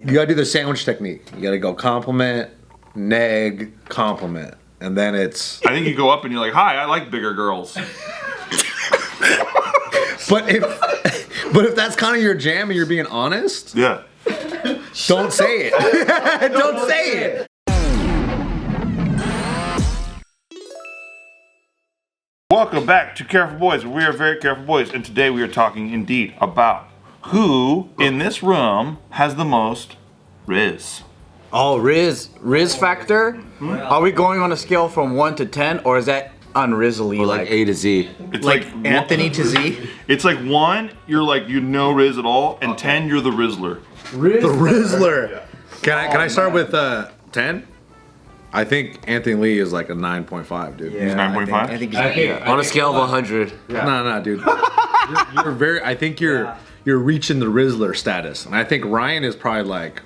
You gotta do the sandwich technique. You gotta go compliment, neg, compliment, and then it's. I think you go up and you're like, "Hi, I like bigger girls." But if that's kind of your jam and you're being honest, Yeah. don't say it. Don't say it. Welcome back to Careful Boys. We are very careful boys, and today we are talking indeed about who in this room has the most Rizz. Oh, Rizz factor? Are we going on a scale from 1 to 10, or is that unrizzly? Or like A to Z. It's Like Anthony to Z? It's like 1, you're like you know Rizz at all, and 10, you're the Rizzler. The Rizzler. Can I start with 10? I think Anthony Lee is like a 9.5, dude. He's 9.5? I think he's On a scale of 100. No, dude. You're very. I think you're reaching the Rizzler status, and I think Ryan is probably like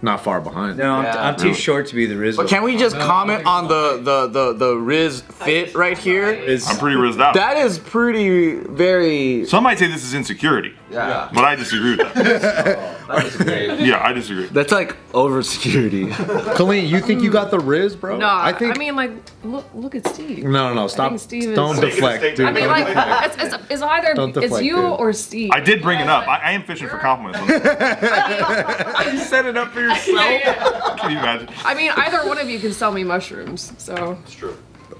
not far behind. No, I'm too short to be the Rizz. But can we just comment on the Rizz fit right here? I'm pretty Rizzed out. That is pretty very. Some might say this is insecurity. Yeah. But I disagree with that. Yeah, I disagree. That's like over security. Kalyne, you think you got the Rizz, bro? No, I think. I mean, like, look at Steve. No, stop. think Steve is- Don't deflect, dude. I mean, like, it's either Don't it's deflect, you dude. or Steve. I did bring it up. I am fishing for compliments. You set it up for yourself. Can you imagine? I mean, either one of you can sell me mushrooms. So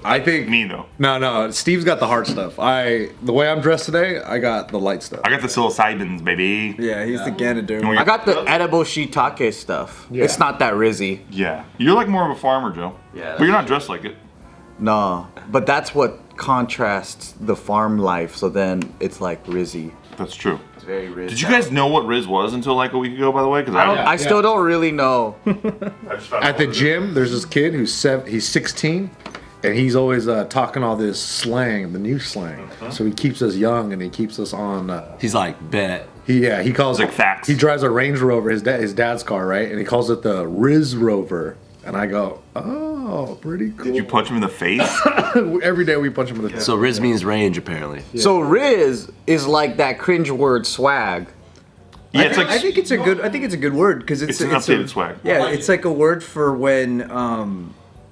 I think. Me though. No. Steve's got the hard stuff. The way I'm dressed today, I got the light stuff. I got the psilocybins, baby. Yeah, he's the Ganoderma. I got the edible shiitake stuff. Yeah. It's not that rizzy. Yeah. You're like more of a farmer, Joe. Yeah. But you're not dressed like it. No, but that's what contrasts the farm life. So then it's like rizzy. That's true. It's very rizzy. Did you guys know what Rizz was until like a week ago, by the way? Because I still don't really know. At the gym, there's this kid who's 16, and he's always talking all this slang, the new slang. So he keeps us young and he keeps us on. He's like, bet. He calls Like it facts. He drives a Range Rover, his dad's car, right? And he calls it the Rizz Rover. And I go, oh, pretty cool. Did you punch him in the face? Every day we punch him in the face. So Rizz means range, apparently. So Rizz is like that cringe word swag. Yeah, it's like I think it's a good word because it's an updated swag. Yeah, it's like a word for when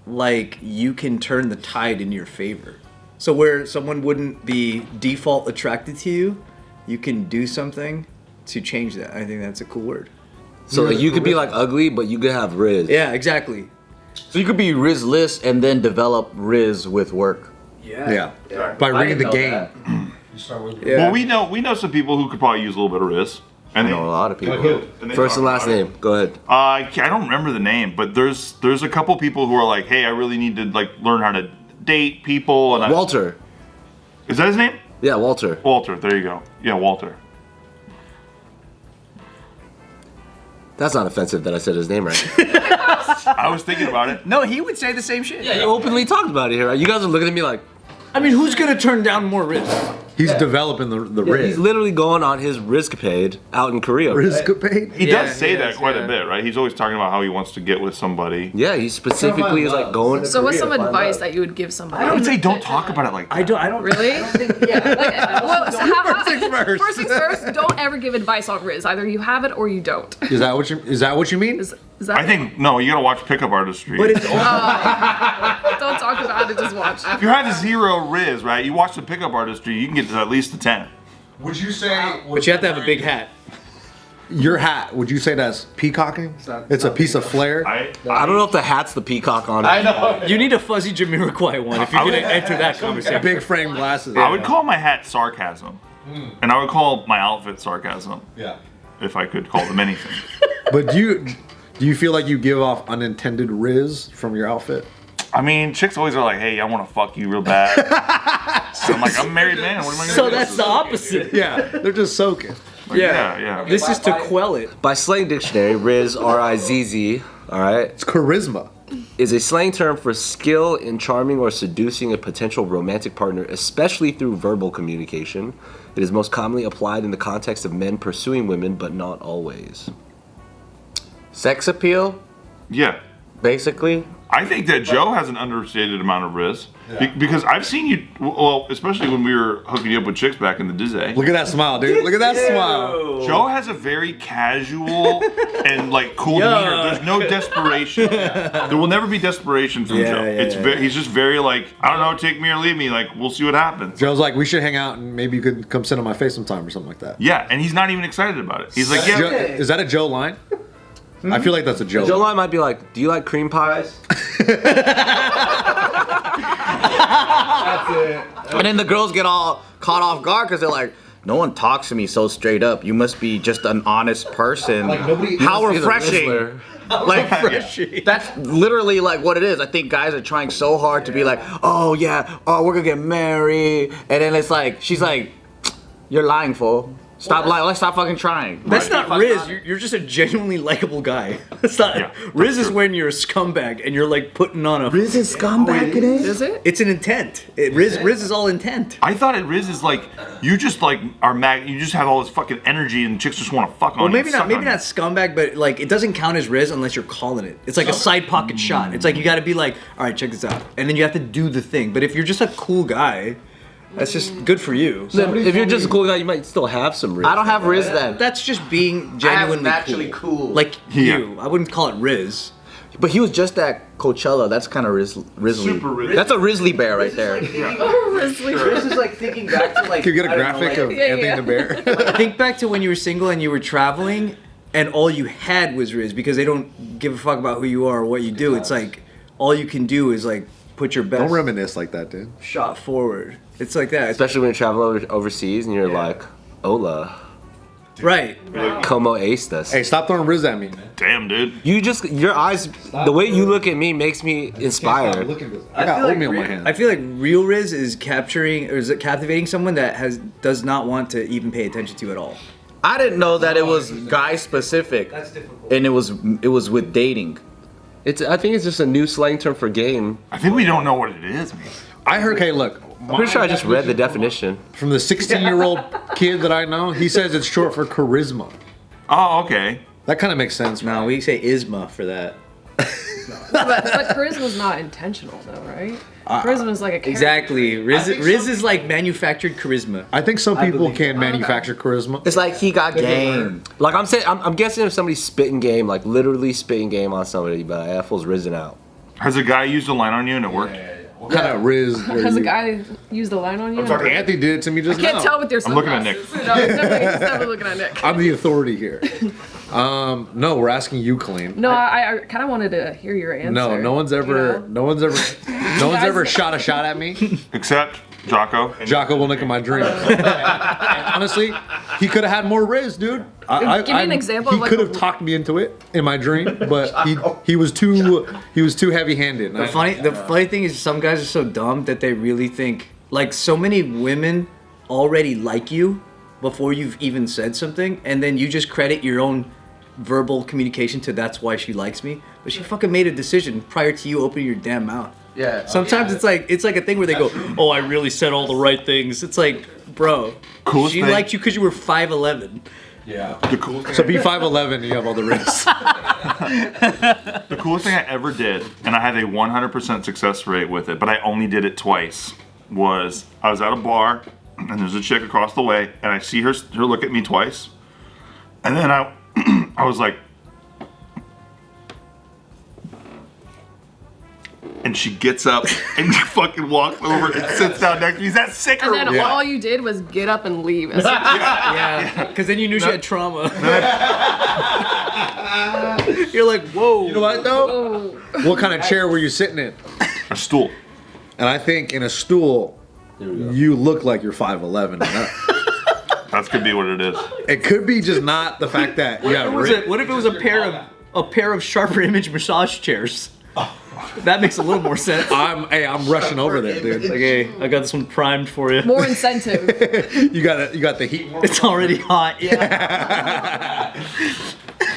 like you can turn the tide in your favor. So where someone wouldn't be default attracted to you, you can do something to change that. I think that's a cool word. So like you could be like ugly, but you could have Rizz. Yeah, exactly. So you could be Rizzless and then develop Rizz with work. Yeah. By reading the game. Yeah. Well, we know some people who could probably use a little bit of Rizz. And I know a lot of people. First and last name. Go ahead. I don't remember the name, but there's a couple people who are like, hey, I really need to like learn how to date people. And Walter. Is that his name? Yeah, Walter. Walter. There you go. Yeah, Walter. That's not offensive that I said his name right. I was thinking about it. No, he would say the same shit. Yeah, you openly talked about it here. Right? You guys are looking at me like, I mean, who's gonna turn down more Rizz? He's developing the he's Rizz. literally going on his Rizzcapade out in Korea. Rizzcapade? He Yeah, does say he that does, quite yeah. a bit, right? He's always talking about how he wants to get with somebody. Yeah, he specifically is like going to what's some Korea to find advice love. that you would give somebody? I would say don't talk about it like that. I don't. Really? Yeah. Well, so First things first. First things first. Don't ever give advice on Rizz. Either you have it or you don't. Is that what you mean? Is that I think no. You gotta watch Pickup Artistry. But it's don't talk about it. Just watch. If you have 0 Rizz, right? You watch the Pickup Artistry, you can get to at least a 10. Would you say but you have to have a big hat. your hat, would you say that's peacocking? It's a piece of flair? I don't know if the hat's the peacock on it. know. You need a fuzzy Jamiroquai one if you're gonna enter that conversation. Big frame glasses. I would call my hat sarcasm, and I would call my outfit sarcasm. Yeah. If I could call them anything. But do you feel like you give off unintended Rizz from your outfit? I mean, chicks always are like, "Hey, I want to fuck you real bad." So I'm like, I'm a married man. What am I gonna So do? that's the opposite. Yeah, they're just soaking. Like, yeah. This is to quell it. By slang dictionary, Rizz, R-I-Z-Z, all right, It's charisma. is a slang term for skill in charming or seducing a potential romantic partner, especially through verbal communication. It is most commonly applied in the context of men pursuing women, but not always. Sex appeal, Yeah. basically. I think that Joe has an understated amount of Rizz. Because I've seen you, well, especially when we were hooking you up with chicks back in the day. Look at that smile, dude. Look at that smile. Joe has a very casual and like cool demeanor. There's no desperation. There will never be desperation from Joe. He's just very like, I don't know, take me or leave me. Like, we'll see what happens. Joe's like, we should hang out and maybe you could come sit on my face sometime or something like that. Yeah, and he's not even excited about it. He's like, yeah. Joe, is that a Joe line? I feel like that's a Joe. Joe line might be like, do you like cream pies? That's it. And then the girls get all caught off guard because they're like, no one talks to me so straight up. You must be just an honest person. Like nobody. How refreshing. Like, that's literally like what it is. I think guys are trying so hard to be like, oh yeah, oh we're gonna get married. And then it's like, she's like, you're lying, fool. Stop lying. Let's stop fucking trying. That's not Rizz. You're just a genuinely likable guy. That's not. Yeah, Rizz is when you're a scumbag and you're like putting on a. Rizz is scumbag, it is? Is it? It's an intent. Rizz is all intent. I thought it Rizz is like, you just like are you just have all this fucking energy and chicks just want to fuck on you. Well, maybe and suck not on you. scumbag, but like it doesn't count as Rizz unless you're calling it. It's like a side pocket shot. It's like you got to be like, all right, check this out, and then you have to do the thing. But if you're just a cool guy, that's just good for you. If you're just a cool guy, you might still have some Rizz. I don't have Rizz then. That's just being genuinely naturally cool. Like you. I wouldn't call it Rizz. But he was just at Coachella. That's kind of Rizzly. Super Rizz. That's a Rizzly bear right there. Rizz is like thinking back to like. Can you get a graphic of Anthony the Bear? Think back to when you were single and you were traveling, and all you had was Rizz because they don't give a fuck about who you are or what you do. It's like all you can do is like put your best Don't reminisce like that, dude. shot forward. It's like that. Especially when you travel overseas and you're like, hola, Right. como estas. Hey, stop throwing Rizz at me. Damn, dude. You just, your eyes, the way you look at me makes me inspired. I got oatmeal in my hand. I feel like real Rizz is captivating someone that does not want to even pay attention to you at all. I didn't know that it was guy specific. That's difficult. And it was with dating. I think it's just a new slang term for game. I think we don't know what it is, man. I heard, okay, look. I'm pretty sure I just read the definition. From the 16-year-old kid that I know, he says it's short for charisma. Oh, okay. That kind of makes sense. No, we say isma for that. But charisma's not intentional, though, right? Charisma's like a character. Exactly. Rizz is like manufactured charisma. I think some people can manufacture charisma. It's like he got game. Like I'm saying, I'm guessing if somebody's spitting game, like literally spitting game on somebody, but that fool's risen out. Has a guy used a line on you and it worked? What kind of Rizz? Has a guy used the line on you? I'm sorry. Anthony did it to me just now. I can't tell with your I'm looking at sunglasses. No, it's definitely looking at Nick. I'm the authority here. No, we're asking you, Kalyne. No, I kind of wanted to hear your answer. No one's ever shot a shot at me. Except Jocko. Jocko will look at my dreams. Honestly, he could have had more Rizz, dude. Give me an example He of like could have talked me into it in my dream, but he was too heavy-handed. The funny thing is some guys are so dumb that they really think like so many women already like you before you've even said something, and then you just credit your own verbal communication to that's why she likes me, but she fucking made a decision prior to you opening your damn mouth. Yeah. Sometimes it's like a thing where they go, "Oh, I really said all the right things." It's like, bro, Coolest she thing- liked you because you were 5'11". Yeah. The coolest thing, So be 5'11", you have all the Rizz. the coolest thing I ever did, and I had a 100% success rate with it, but I only did it twice, was I was at a bar, and there's a chick across the way, and I see her look at me twice, and then I was like, and she gets up and fucking walks over and sits down next to me. Is that sick or And then Yeah. all you did was get up and leave. Yeah, because then you knew she had trauma. You're like, whoa. You know what though? Oh. What kind of chair were you sitting in? a stool? And I think in a stool, you look like you're 5'11". That could be what it is. It could be just not the fact that you have Rizz. What if it was a pair of sharper image massage chairs? That makes a little more sense. I'm rushing over there, dude. Like, hey, I got this one primed for you. More incentive. You got the heat. It's already hot. Yeah.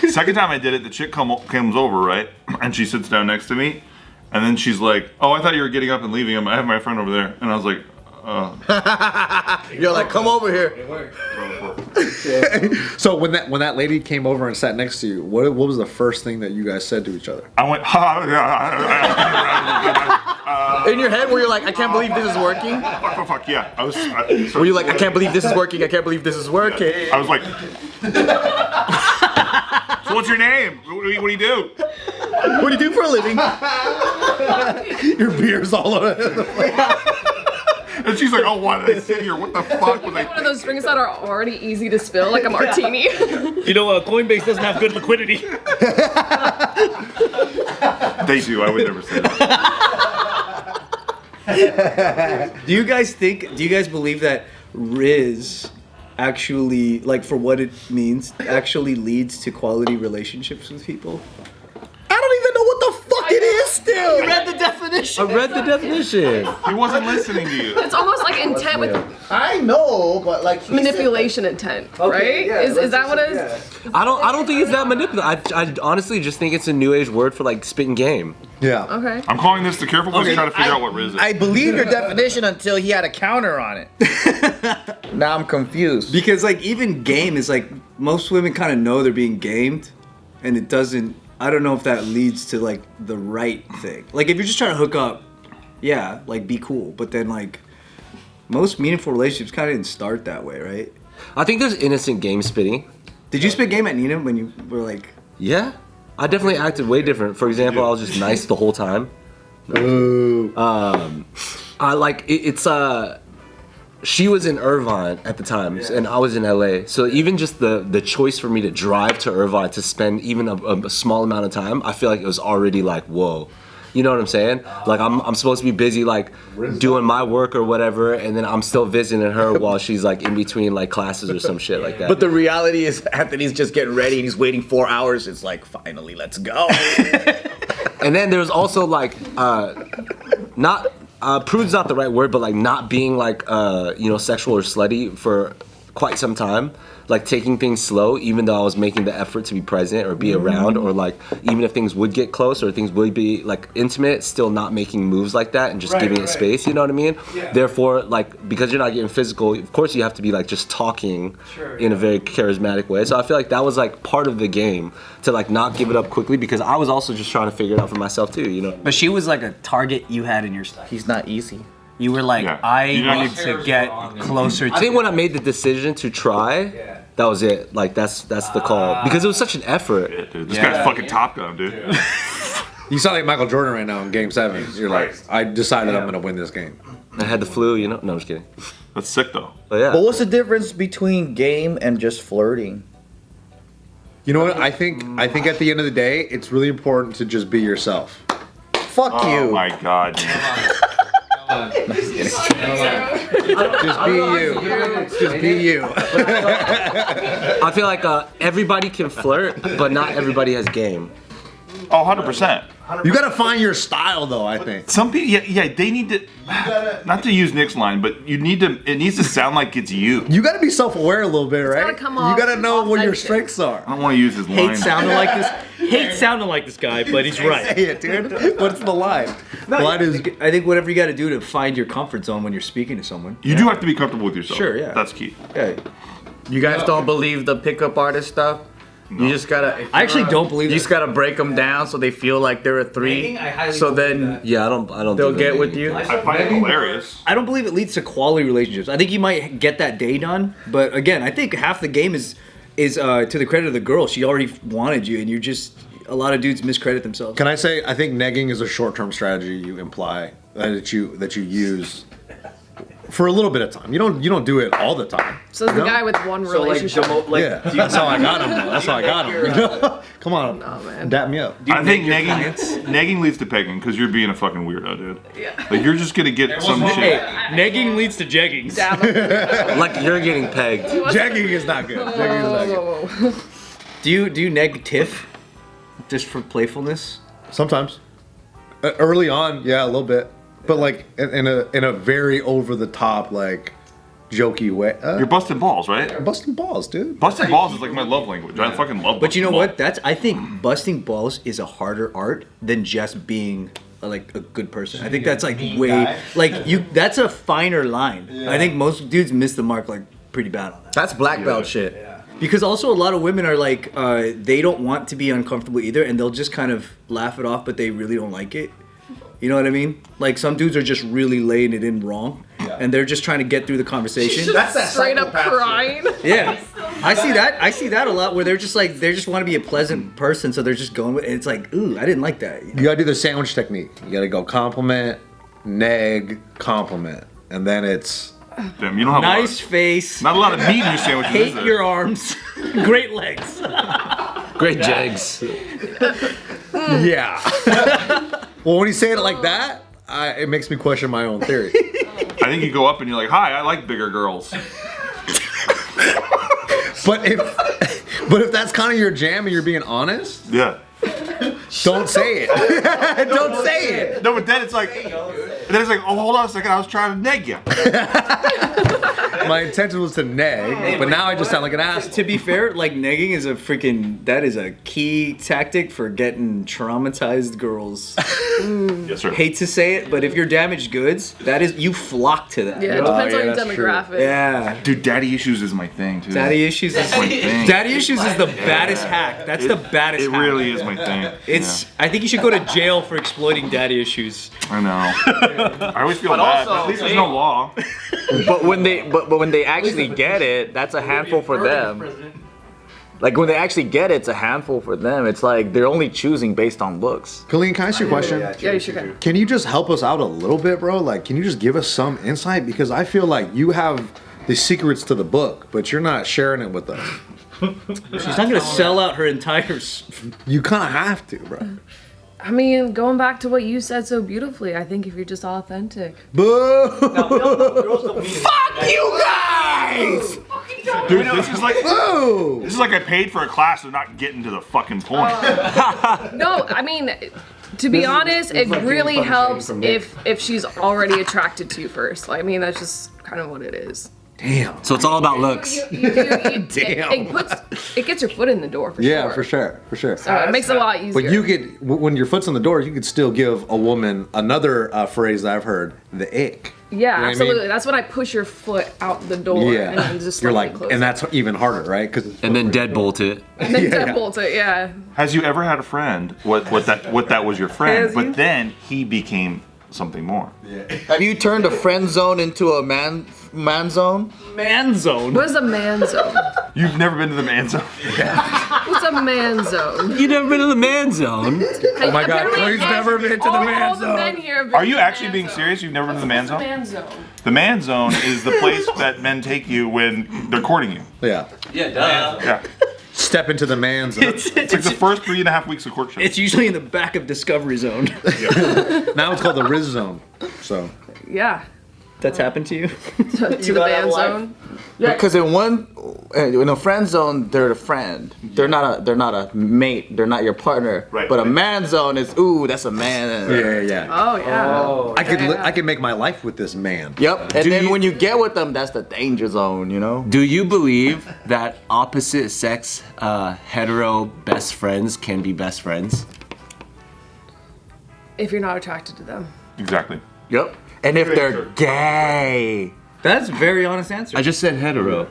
Second time I did it, the chick comes over, right? And she sits down next to me. And then she's like, oh, I thought you were getting up and leaving. I have my friend over there. And I was like, You're like, come over here. So when that lady came over and sat next to you, what was the first thing that you guys said to each other? I went, In your head, where you're like, I can't believe this is working. fuck, yeah. Were you like, I can't believe this is working. I can't believe this is working. I was like, so what's your name? What do you do? What do you do for a living? Your beer's all over the place. And she's like, oh, why did I sit here? What the fuck was I? One of those drinks that are already easy to spill, like a martini. You know, Coinbase doesn't have good liquidity. They do. I would never say that. Do you guys believe that Rizz actually, like, for what it means, actually leads to quality relationships with people? I don't even know what the fuck it is still. You read the definition. I read the definition. He wasn't listening to you. It's almost like intent with I know, but like manipulation intent, right? yeah, is that what it is? Yeah. I don't think it's that manipulative. I honestly just think it's a new age word for like spitting game. Yeah. Okay. I'm calling this the careful voice trying to figure out what Rizz is. I believe your definition until he had a counter on it. Now I'm confused. Because like even game is like most women kind of know they're being gamed, and it doesn't. I don't know if that leads to like the right thing. Like if you're just trying to hook up, yeah, like be cool. But then like most meaningful relationships kind of didn't start that way, right? I think there's innocent game spitting. Did you spit game at Nina when you were like? Yeah, I definitely acted way different. For example, I was just nice the whole time. Ooh. I like it's she was in Irvine at the time, and I was in LA. So even just the choice for me to drive to Irvine to spend even a small amount of time, I feel like it was already like, whoa. You know what I'm saying? Like I'm supposed to be busy like doing my work or whatever, and then I'm still visiting her while she's like in between like classes or some shit like that. But the reality is Anthony's just getting ready and he's waiting 4 hours. It's like, finally, let's go. And then there's also like not prude's not the right word, but like not being like sexual or slutty for quite some time, like taking things slow even though I was making the effort to be present or be around, or like even if things would get close or things would be like intimate, still not making moves like that and just giving it space, you know what I mean? Therefore, like because you're not getting physical, of course you have to be like just talking in a very charismatic way. So I feel like that was like part of the game, to like not give it up quickly, because I was also just trying to figure it out for myself too, you know. But she was like a target you had in your. He's not easy. You were like, Yeah. I You know- need to get closer to. I think when I made the decision to try, that was it. Like that's the call, because it was such an effort. Yeah, dude, this guy's fucking Top Gun, dude. You sound like Michael Jordan right now in Game 7. You're like, I decided I'm gonna win this game. I had the flu, you know. No, I'm just kidding. That's sick though. But yeah. But what's the difference between game and just flirting? You know what? I think at the end of the day, it's really important to just be yourself. Fuck Oh you. my god, man. Just be you. Just be you. I feel like everybody can flirt, but not everybody has game. Oh, 100%. You gotta find your style, though. I think. Some people, yeah, they need to, not to use Nick's line, but it needs to sound like it's you. You gotta be self-aware a little bit, right? gotta come You off gotta know what your authentic. strengths are. I don't want to use his line. Hate sounding like this guy, but he's right. Say it, dude. What's the line? The line is. I think whatever you got to do to find your comfort zone when you're speaking to someone. You do have to be comfortable with yourself. Sure, yeah. That's key. Yeah. You guys don't believe the pickup artist stuff? You just gotta. I actually don't believe You just gotta break them down so they feel like they're a 3. So then Yeah, I don't. they'll do get that. with you. I find it hilarious. I don't believe it leads to quality relationships. I think you might get that day done, but again, I think half the game is to the credit of the girl. She already wanted you, and you're just a lot of dudes miscredit themselves. Can I say? I think negging is a short-term strategy you imply that you use for a little bit of time. You don't do it all the time. So the guy with one relationship. Yeah, that's how I got him. Though. That's how I got him. Come on, Oh, man. dap me up. I think negging leads to pegging because you're being a fucking weirdo, dude. Yeah. Like you're just gonna get some shit. Negging leads to jeggings. Dab him. Like you're getting pegged. Jegging is not good. Jegging is not good. Whoa. Do you neg tiff just for playfulness? Sometimes, early on, yeah, a little bit, but like in a very over the top, like jokey way. You're busting balls, right? Busting balls, dude. Busting balls is like my love language. I fucking love. But you know busting what? I think busting balls is a harder art than just being like a good person. I think that's like way like you. That's a finer line. I think most dudes miss the mark like pretty bad on that. That's black belt shit. Because also a lot of women are like, they don't want to be uncomfortable either, and they'll just kind of laugh it off, but they really don't like it. You know what I mean? Like some dudes are just really laying it in wrong, and they're just trying to get through the conversation. That's that straight up crying. Yeah, I see that. I see that a lot where they're just like they just want to be a pleasant person, so they're just going with. And it's like, ooh, I didn't like that. You gotta do the sandwich technique. You gotta go compliment, neg, compliment, and then it's. Damn, you don't have Nice face. not a lot of meat in your sandwiches. is Hate there? your arms. Great legs. Great jegs. Yeah. Well, when you say it like that, it makes me question my own theory. I think you go up and you're like, "Hi, I like bigger girls." But if that's kind of your jam and you're being honest, Yeah. don't say it. Don't say it. No, but then it's like, oh, hold on a second, I was trying to neg you. My intention was to neg, but now I just sound like an ass. To be fair, like negging is that is a key tactic for getting traumatized girls. Yes, sir. Hate to say it, but if you're damaged goods, you flock to that. Yeah, it depends on your that's true. demographic. Yeah. Dude, daddy issues is my thing too. Daddy issues is my thing. Daddy issues is the baddest hack. That's the baddest It hack. really is my thing. I think you should go to jail for exploiting daddy issues. I know. I always feel bad. also, But at least there's no law. But when they actually get it, that's a handful for them. Like when they actually get it, it's a handful for them. It's like they're only choosing based on looks. Kalyne, can I ask you a question? Yeah, you sure can. Can you just help us out a little bit, bro? Like, can you just give us some insight? Because I feel like you have the secrets to the book, but you're not sharing it with us. She's not gonna sell out her entire. You kind of have to, bro. I mean, going back to what you said so beautifully, I think if you're just authentic. Boo! Fuck you guys! Dude, this is like Boo! I paid for a class and not getting to the fucking point. No, I mean, to be honest, it really helps if she's already attracted to you first. Like, I mean, that's just kind of what it is. Damn. So it's all about looks. Damn. It gets your foot in the door for sure. Yeah, for sure, for sure. So it makes it a lot easier. But you could, when your foot's in the door, you could still give a woman another phrase that I've heard, the ick. Yeah, You know what I absolutely. mean? That's when I push your foot out the door Yeah. and then just You're slightly like, close and it. that's even harder, right? Cause And then deadbolt it. And then deadbolt it, yeah. Has you ever had a friend what that was your friend, Has you? but then he became something more? Have you turned a friend zone into a man zone? Man zone. What is a man zone? You've never been to the man zone? What's a man zone? You never been to the man zone? Oh my God, Chloe's never been to the man zone. Are you actually being serious? You've never been to the man zone? Man zone. The man zone is the place that men take you when they're courting you. yeah. Yeah, duh. Yeah. Step into the man zone. It's like the first 3.5 weeks of courtship. It's usually in the back of Discovery Zone. Now it's called the Rizz zone. So Yeah. That's happened to you? To the man zone. Because in a friend zone, they're a friend. They're not a mate. They're not your partner. Right, But a right. man zone is that's a man. yeah. Oh, yeah. I could make my life with this man. Yep. And then when you get with them, that's the danger zone. You know. Do you believe that opposite sex hetero best friends can be best friends? If you're not attracted to them. Exactly. Yep. And if they're gay. That's a very honest answer. I just said hetero.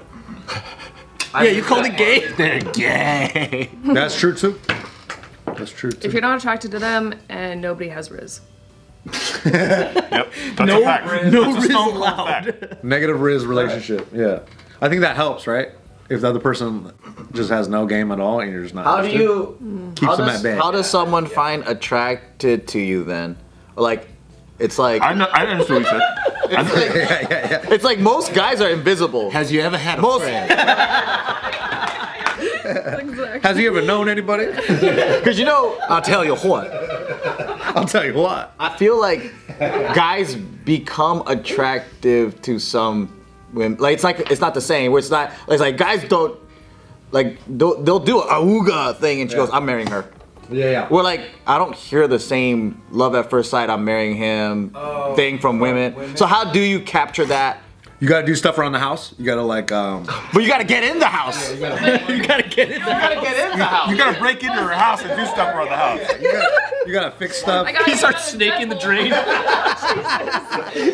Yeah, you called it gay? They're gay. That's true too. That's true too. If you're not attracted to them and nobody has Rizz. Yep. That's a fact. no That's a stone Rizz cold allowed. fact. Negative Rizz relationship. Yeah. I think that helps, right? If the other person just has no game at all and you're just not How do interested, you? keeps them at bay. How does someone find attracted to you then? Like, it's like I understood what you said. it's like most guys are invisible. Has you ever had a Most- friend? Exactly. Has he ever known anybody? Because I'll tell you what. I'll tell you what. I feel like guys become attractive to some women. Like it's not the same. Where it's like guys don't like they'll do a auga thing and she goes, I'm marrying her. Yeah. We're like, I don't hear the same love at first sight, I'm marrying him thing from women. So how do you capture that? You gotta do stuff around the house. You gotta like But you gotta get in the house. You gotta get it. You gotta get in the house. You gotta break into her house and do stuff around the house. You gotta fix stuff. He starts snaking the drain. You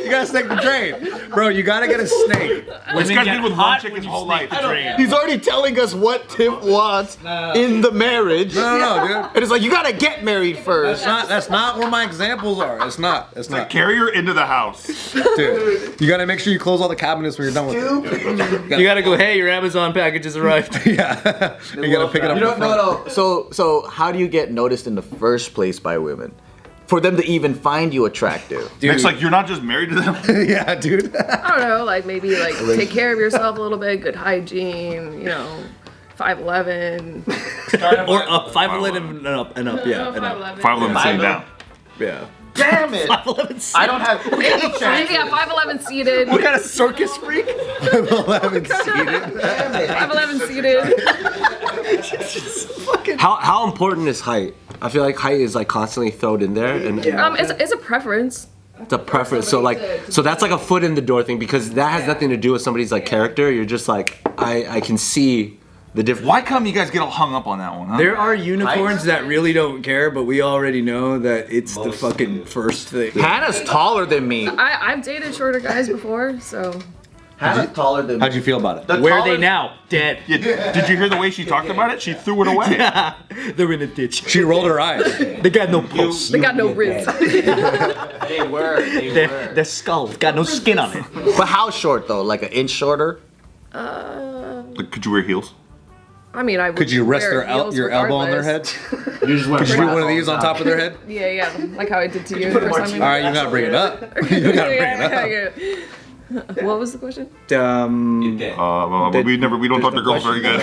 gotta snake the drain, bro. You gotta get a snake. This guy's been with one chick his whole life. He's already telling us what Tiff wants in the marriage. No, dude. And it's like, you gotta get married first. That's not where my examples are. It's not. Carry her into the house. Dude, you gotta make sure you close all the cabinets when you're done with it. You gotta go, hey, your Amazon package has arrived. Yeah. You gotta pick it up. You don't, no. So how do you get noticed in the first place by women? For them to even find you attractive. It's like you're not just married to them. Yeah, dude. I don't know, like maybe like take care of yourself a little bit, good hygiene, you know, 5'11". Or up, 5'11" and up, yeah. No, and up. 5'11". 5'11" sitting down. Yeah. Damn it! 5'11" I don't have any chance. Yeah, 5'11" seated. What kind of circus freak? 11 seated. 5'11" seated. How important is height? I feel like height is like constantly thrown in there, and It's a preference. it's a preference. So that's like a foot in the door thing, because that has nothing to do with somebody's like character. You're just like, I can see the difference. Why come you guys get all hung up on that one, huh? There are unicorns that really don't care, but we already know that it's the fucking first thing. Hannah's taller than me. I've dated shorter guys before, so. Hannah's taller than me. How'd you feel about it? Where are they now? Dead. Yeah, did you hear the way she talked about it? She threw it away. They're in a ditch. She rolled her eyes. They got no pulse. They got no Rizz. They were. Their skull got no skin on it. But how short though? Like an inch shorter? Like, could you wear heels? I mean, I would. Could you rest wear heels your elbow on their head? regardless. You just Could you do one of these on top of their head? Yeah, like how I did to you the first time. All right, you gotta bring it up. You gotta bring it up. What was the question? Well, we don't talk to girls very good.